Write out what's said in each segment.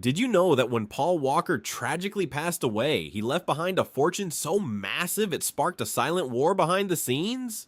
Did you know that when Paul Walker tragically passed away, he left behind a fortune so massive it sparked a silent war behind the scenes?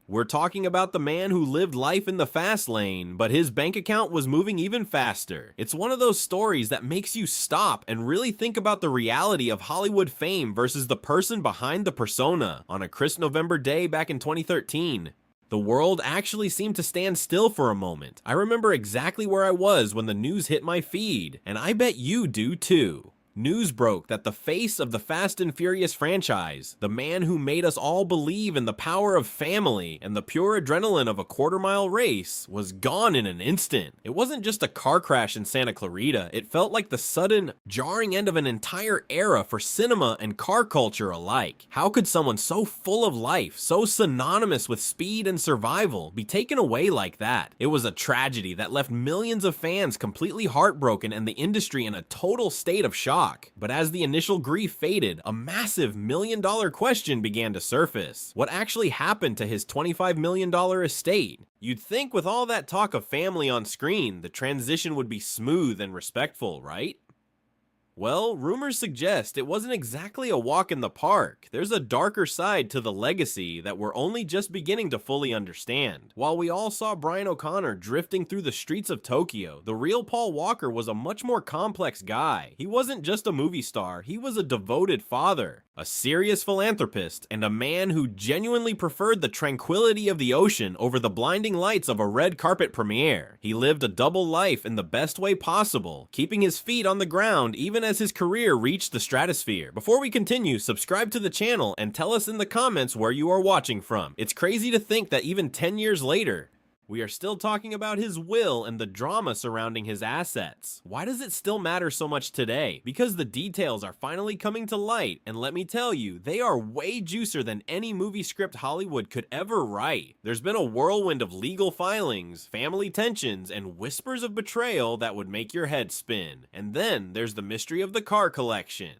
We're talking about the man who lived life in the fast lane, but his bank account was moving even faster. It's one of those stories that makes you stop and really think about the reality of Hollywood fame versus the person behind the persona on a crisp November day back in 2013. The world actually seemed to stand still for a moment. I remember exactly where I was when the news hit my feed, and I bet you do too. News broke that the face of the Fast and Furious franchise, the man who made us all believe in the power of family and the pure adrenaline of a quarter-mile race, was gone in an instant. It wasn't just a car crash in Santa Clarita, it felt like the sudden, jarring end of an entire era for cinema and car culture alike. How could someone so full of life, so synonymous with speed and survival, be taken away like that? It was a tragedy that left millions of fans completely heartbroken and the industry in a total state of shock. But as the initial grief faded, a massive million-dollar question began to surface. What actually happened to his $25 million estate? You'd think with all that talk of family on screen, the transition would be smooth and respectful, right? Well, rumors suggest it wasn't exactly a walk in the park. There's a darker side to the legacy that we're only just beginning to fully understand. While we all saw Brian O'Connor drifting through the streets of Tokyo, the real Paul Walker was a much more complex guy. He wasn't just a movie star, he was a devoted father, a serious philanthropist, and a man who genuinely preferred the tranquility of the ocean over the blinding lights of a red carpet premiere. He lived a double life in the best way possible, keeping his feet on the ground even as his career reached the stratosphere. Before we continue, subscribe to the channel and tell us in the comments where you are watching from. It's crazy to think that even 10 years later, we are still talking about his will and the drama surrounding his assets. Why does it still matter so much today? Because the details are finally coming to light, and let me tell you, they are way juicier than any movie script Hollywood could ever write. There's been a whirlwind of legal filings, family tensions, and whispers of betrayal that would make your head spin. And then there's the mystery of the car collection.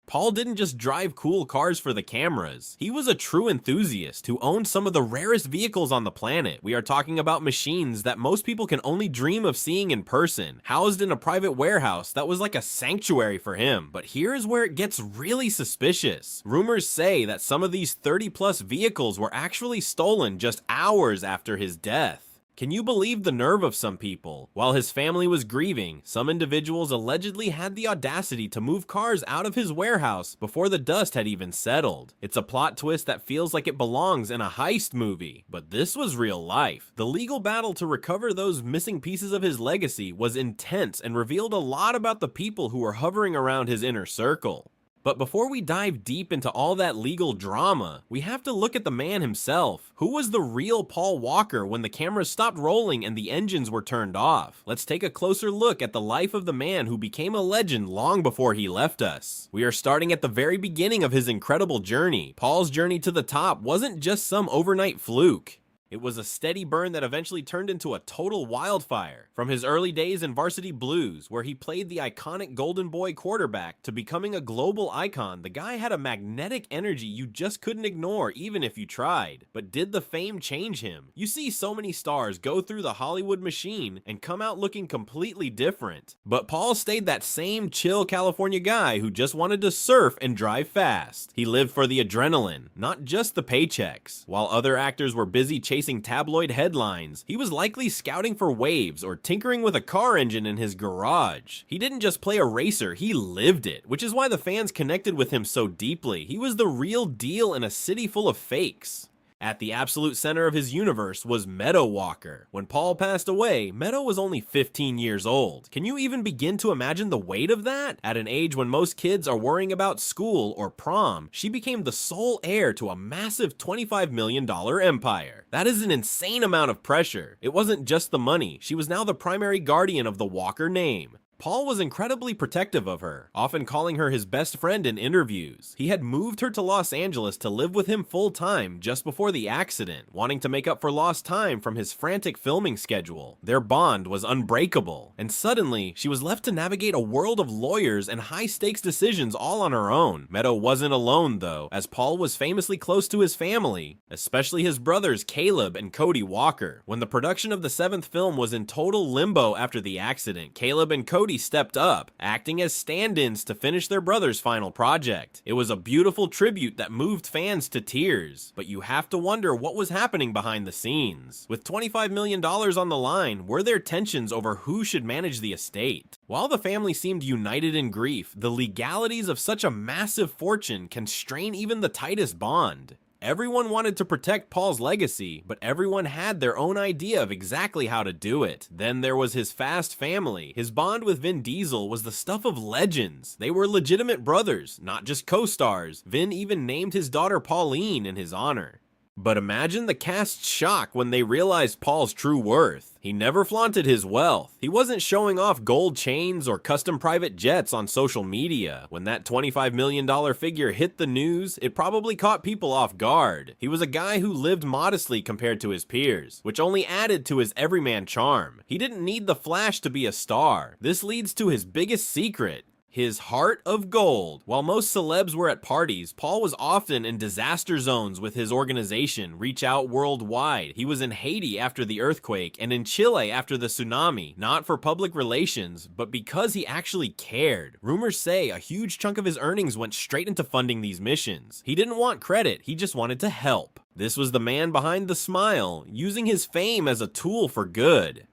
Paul didn't just drive cool cars for the cameras. He was a true enthusiast who owned some of the rarest vehicles on the planet. We are talking about machines that most people can only dream of seeing in person, housed in a private warehouse that was like a sanctuary for him. But here's where it gets really suspicious. Rumors say that some of these 30+ vehicles were actually stolen just hours after his death. Can you believe the nerve of some people? While his family was grieving, some individuals allegedly had the audacity to move cars out of his warehouse before the dust had even settled. It's a plot twist that feels like it belongs in a heist movie, but this was real life. The legal battle to recover those missing pieces of his legacy was intense and revealed a lot about the people who were hovering around his inner circle. But before we dive deep into all that legal drama, we have to look at the man himself. Who was the real Paul Walker when the cameras stopped rolling and the engines were turned off? Let's take a closer look at the life of the man who became a legend long before he left us. We are starting at the very beginning of his incredible journey. Paul's journey to the top wasn't just some overnight fluke. It was a steady burn that eventually turned into a total wildfire. From his early days in Varsity Blues, where he played the iconic Golden Boy quarterback, to becoming a global icon, the guy had a magnetic energy you just couldn't ignore even if you tried. But did the fame change him? You see so many stars go through the Hollywood machine and come out looking completely different. But Paul stayed that same chill California guy who just wanted to surf and drive fast. He lived for the adrenaline, not just the paychecks. While other actors were busy chasing tabloid headlines, he was likely scouting for waves or tinkering with a car engine in his garage. He didn't just play a racer, he lived it, which is why the fans connected with him so deeply. He was the real deal in a city full of fakes. At the absolute center of his universe was Meadow Walker. When Paul passed away, Meadow was only 15 years old. Can you even begin to imagine the weight of that? At an age when most kids are worrying about school or prom, she became the sole heir to a massive $25 million empire. That is an insane amount of pressure. It wasn't just the money, she was now the primary guardian of the Walker name. Paul was incredibly protective of her, often calling her his best friend in interviews. He had moved her to Los Angeles to live with him full-time just before the accident, wanting to make up for lost time from his frantic filming schedule. Their bond was unbreakable, and suddenly, she was left to navigate a world of lawyers and high-stakes decisions all on her own. Meadow wasn't alone, though, as Paul was famously close to his family, especially his brothers Caleb and Cody Walker. When the production of the 7th film was in total limbo after the accident, Caleb and Cody Cody stepped up, acting as stand-ins to finish their brother's final project. It was a beautiful tribute that moved fans to tears, but you have to wonder what was happening behind the scenes. With $25 million on the line, were there tensions over who should manage the estate? While the family seemed united in grief, the legalities of such a massive fortune can strain even the tightest bond. Everyone wanted to protect Paul's legacy, but everyone had their own idea of exactly how to do it. Then there was his Fast family. His bond with Vin Diesel was the stuff of legends. They were legitimate brothers, not just co-stars. Vin even named his daughter Pauline in his honor. But imagine the cast's shock when they realized Paul's true worth. He never flaunted his wealth. He wasn't showing off gold chains or custom private jets on social media. When that $25 million figure hit the news, it probably caught people off guard. He was a guy who lived modestly compared to his peers, which only added to his everyman charm. He didn't need the flash to be a star. This leads to his biggest secret: his heart of gold. While most celebs were at parties, Paul was often in disaster zones with his organization, Reach Out Worldwide. He was in Haiti after the earthquake and in Chile after the tsunami, not for public relations, but because he actually cared. Rumors say a huge chunk of his earnings went straight into funding these missions. He didn't want credit, he just wanted to help. This was the man behind the smile, using his fame as a tool for good.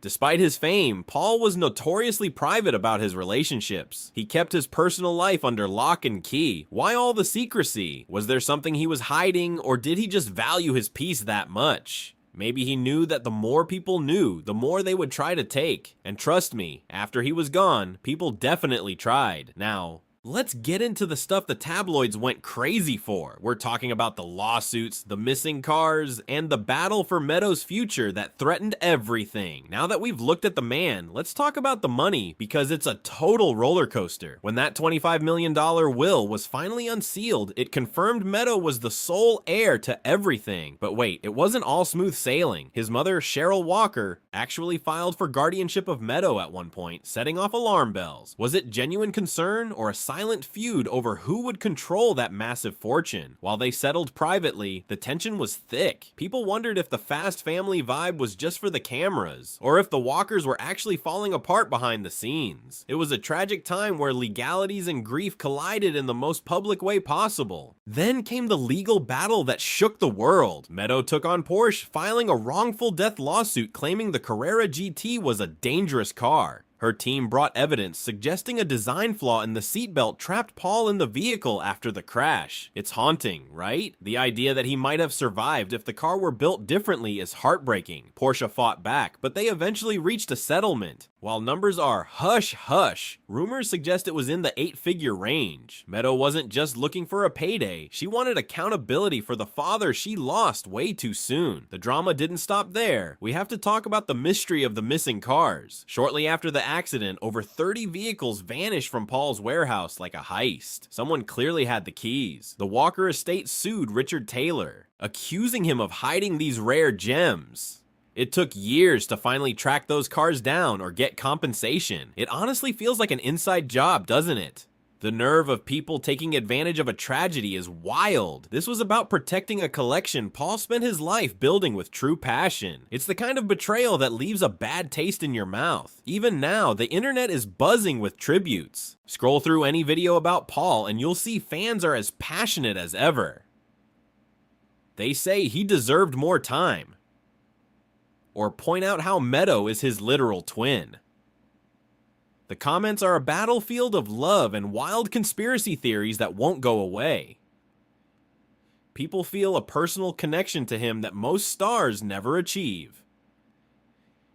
Despite his fame, Paul was notoriously private about his relationships. He kept his personal life under lock and key. Why all the secrecy? Was there something he was hiding, or did he just value his peace that much? Maybe he knew that the more people knew, the more they would try to take. And trust me, after he was gone, people definitely tried. Now, let's get into the stuff the tabloids went crazy for. We're talking about the lawsuits, the missing cars, and the battle for Meadows' future that threatened everything. Now that we've looked at the man, let's talk about the money, because it's a total roller coaster. When that $25 million will was finally unsealed, it confirmed Meadow was the sole heir to everything. But wait, it wasn't all smooth sailing. His mother, Cheryl Walker, actually filed for guardianship of Meadow at one point, setting off alarm bells. Was it genuine concern or a silent feud over who would control that massive fortune? While they settled privately, the tension was thick. People wondered if the Fast family vibe was just for the cameras, or if the Walkers were actually falling apart behind the scenes. It was a tragic time where legalities and grief collided in the most public way possible. Then came the legal battle that shook the world. Meadow took on Porsche, filing a wrongful death lawsuit claiming the Carrera GT was a dangerous car. Her team brought evidence suggesting a design flaw in the seatbelt trapped Paul in the vehicle after the crash. It's haunting, right? The idea that he might have survived if the car were built differently is heartbreaking. Porsche fought back, but they eventually reached a settlement. While numbers are hush hush, rumors suggest it was in the 8-figure range. Meadow wasn't just looking for a payday, she wanted accountability for the father she lost way too soon. The drama didn't stop there. We have to talk about the mystery of the missing cars. Shortly after the accident, over 30 vehicles vanished from Paul's warehouse like a heist. Someone clearly had the keys. The Walker estate sued Richard Taylor, accusing him of hiding these rare gems. It took years to finally track those cars down or get compensation. It honestly feels like an inside job, doesn't it? The nerve of people taking advantage of a tragedy is wild. This was about protecting a collection Paul spent his life building with true passion. It's the kind of betrayal that leaves a bad taste in your mouth. Even now, the internet is buzzing with tributes. Scroll through any video about Paul and you'll see fans are as passionate as ever. They say he deserved more time, or point out how Meadow is his literal twin. The comments are a battlefield of love and wild conspiracy theories that won't go away. People feel a personal connection to him that most stars never achieve.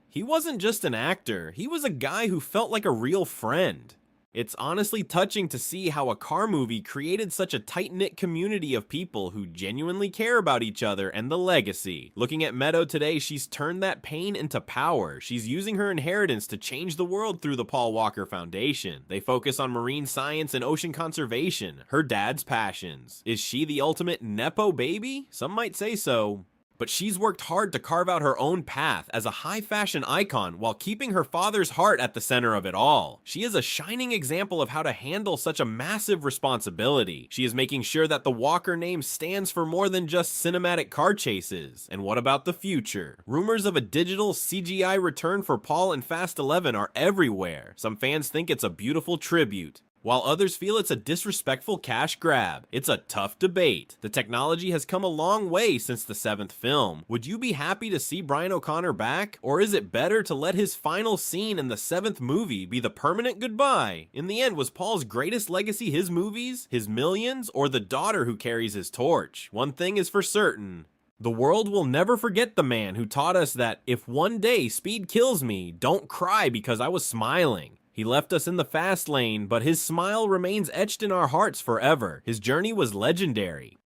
He wasn't just an actor, he was a guy who felt like a real friend. It's honestly touching to see how a car movie created such a tight-knit community of people who genuinely care about each other and the legacy. Looking at Meadow today, she's turned that pain into power. She's using her inheritance to change the world through the Paul Walker Foundation. They focus on marine science and ocean conservation, her dad's passions. Is she the ultimate Nepo baby? Some might say so. but she's worked hard to carve out her own path as a high fashion icon while keeping her father's heart at the center of it all. She is a shining example of how to handle such a massive responsibility. She is making sure that the Walker name stands for more than just cinematic car chases. And what about the future? Rumors of a digital CGI return for Paul in Fast 11 are everywhere. Some fans think it's a beautiful tribute, while others feel it's a disrespectful cash grab. It's a tough debate. The technology has come a long way since the 7th film. Would you be happy to see Brian O'Connor back? Or is it better to let his final scene in the 7th movie be the permanent goodbye? In the end, was Paul's greatest legacy his movies, his millions, or the daughter who carries his torch? One thing is for certain: the world will never forget the man who taught us that if one day speed kills me, don't cry because I was smiling. He left us in the fast lane, but his smile remains etched in our hearts forever. His journey was legendary.